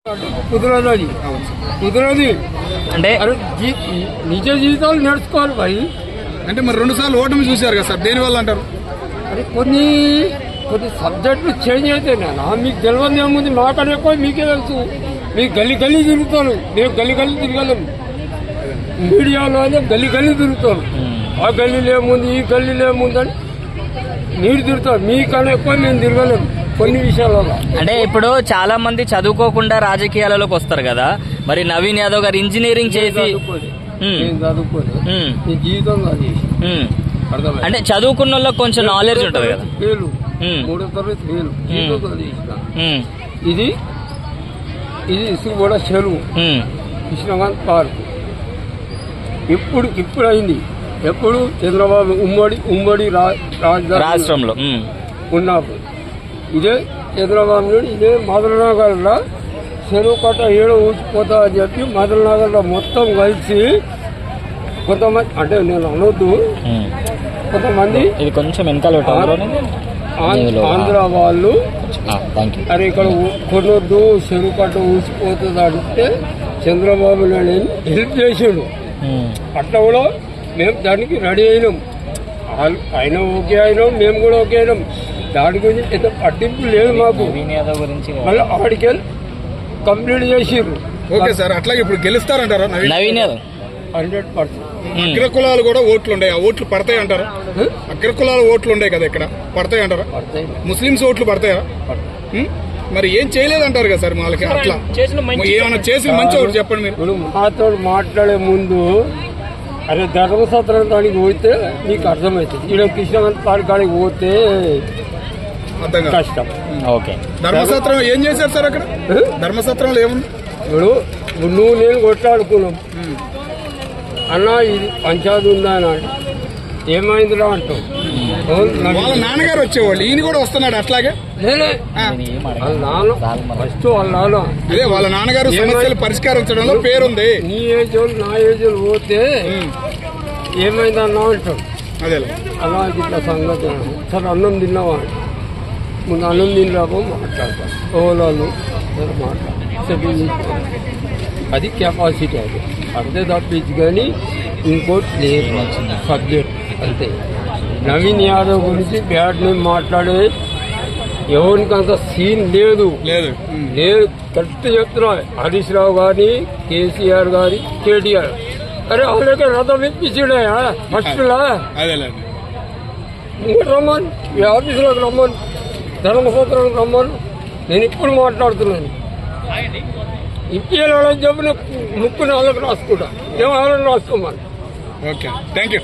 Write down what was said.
కుదరదు కుదరదు అంటే నిజ జీవితాలు నడుచుకోవాలి భయ్. అంటే మరి 2 సార్లు ఓటమి చూశారు కదా సార్, దేని వల్ల అంటారు? అది కొన్ని సబ్జెక్టులు చేంజ్ అయితేనా మీకు తెలియదు ఏముంది, నాకనే ఎక్కువ మీకే తెలుసు. మీకు గల్లీ గల్లీ తిరుగుతాను, నేను గల్లీ గల్లీ తిరగలేను. మీడియాలో అయితే గల్లీ గల్లీ తిరుగుతాను, ఆ గల్లీలో ఏముంది ఈ గల్లీలో ఏముందని మీరు తిరుగుతారు. మీకన్నా ఎక్కువ మేము తిరగలేము కొన్ని విషయాలలో. అంటే ఇప్పుడు చాలా మంది చదువుకోకుండా రాజకీయాలలోకి వస్తారు కదా, మరి నవీన్ యాదవ్ గారు ఇంజనీరింగ్ చేసి చదువుకోలేదు జీవితం అది అంటే చదువుకున్న వాళ్ళకి కొంచెం నాలెడ్జ్ ఉంటుంది కదా. ఫెయిల్ 3వ తరగతి ఫెయిల్ జీవితం అది. ఇది ఇసుగుబడ చెరువు కృష్ణకాంత్ పార్క్ ఇప్పుడు అయింది. ఎప్పుడు చంద్రబాబు ఉమ్మడి రాష్ట్రంలో ఉన్నప్పుడు ఇదే చంద్రబాబు నాయుడు ఇదే మదననగర్లో చెరువు కట్ట ఏడో ఊసిపోతా అని చెప్పి మదననగర్లో మొత్తం కలిసి కొంతమంది, అంటే నేను అనొద్దు, కొంతమంది ఇది కొంచెం వెనకాల ఆంధ్ర వాళ్ళు అరే ఇక్కడ కొనొద్దు చెరువు కట్ట ఊసిపోతుంది అంటే చంద్రబాబు నాయుడు హెల్ప్ చేసాడు. అట్లా కూడా మేము దానికి రెడీ అయినాం. ఆయన ఓకే అయినాం, మేము కూడా ఓకే అయినాం. దాని గురించి ఎంత పట్టింపు లేదు మాకు. మళ్ళీ ఆడికెళ్ళి కంప్లీట్ చేసిర్రు. ఓకే సార్, అట్లాగే ఇప్పుడు గెలుస్తారంటారా నవీన్ యాదవ్? 100%. అగ్రకులాలు కూడా ఓట్లు ఉన్నాయి, ఆ ఓట్లు పడతాయి అంటారా? అగ్రకులాల ఓట్లు ఉన్నాయి కదా ఇక్కడ, పడతాయి అంటారా? ముస్లింస్ ఓట్లు పడతాయా? మరి ఏం చేయలేదంటారు కదా సార్ వాళ్ళకి. అట్లా ఏమైనా చేసిన మంచి ఓట్లు చెప్పండి మీరు. ఇప్పుడు మాతో మాట్లాడే ముందు అరే ధర్మసత్రం కాడికి పోతే నీకు అర్థమవుతుంది. ఇక్కడ కృష్ణకాంత్ పార్క్ కాడికి పోతే కష్టం. ఓకే, ధర్మసత్రం ఏం చేశారు సార్ అక్కడ? ధర్మసత్రంలో ఏముంది? ఇప్పుడు నువ్వు నేను కొట్లాడుకున్నాం అన్న, ఇది పంచాయతీ ఉందా అని అంటే ఏమైందిరా అంటావు. వాళ్ళ నాన్నగారు వచ్చేవాళ్ళు, ఈయన కూడా వస్తున్నాడు అట్లాగే. ఫస్ట్ వాళ్ళ నాన్న అదే వాళ్ళ నాన్నగారు సమస్యలు పరిష్కరించడంలో పేరుంది. నీ ఏజ్ వాళ్ళు నా ఏజ్ వాళ్ళు పోతే ఏమైందన్నా అంటాడు. అదే అలా ఇట్లా సంగతి సరే అన్నం తిన్నావా, ముందు అన్నం తిన్నాకో మాట్లాడతాం. ఓలాలు మాట్లాడు, అది కెపాసిటీ. అది అంతే తప్పించి కానీ ఇంకోటి లేదు సబ్జెక్ట్ అంతే. నవీన్ యాదవ్ గురించి బ్యాడ్ నేమ్ మాట్లాడే ఎవరికంత సీన్ లేదు. కరెక్ట్ చెప్తున్నా. హరీష్ రావు గాని, కేసీఆర్ గాని, కేటీఆర్ అరే వాళ్ళకి రథం ఇప్పించాడే ఫస్ట్లా. ఇంకోటి రమ్మని ఈ ఆఫీసులోకి రమ్మని, ధర్మసూత్రానికి రమ్మని. నేను ఇప్పుడు మాట్లాడుతున్నాను. ఇప్పించాలని చెప్పి ముక్కు నాలుగు రాసుకుంటా, ఏమో రాసుకోమని. Okay, thank you.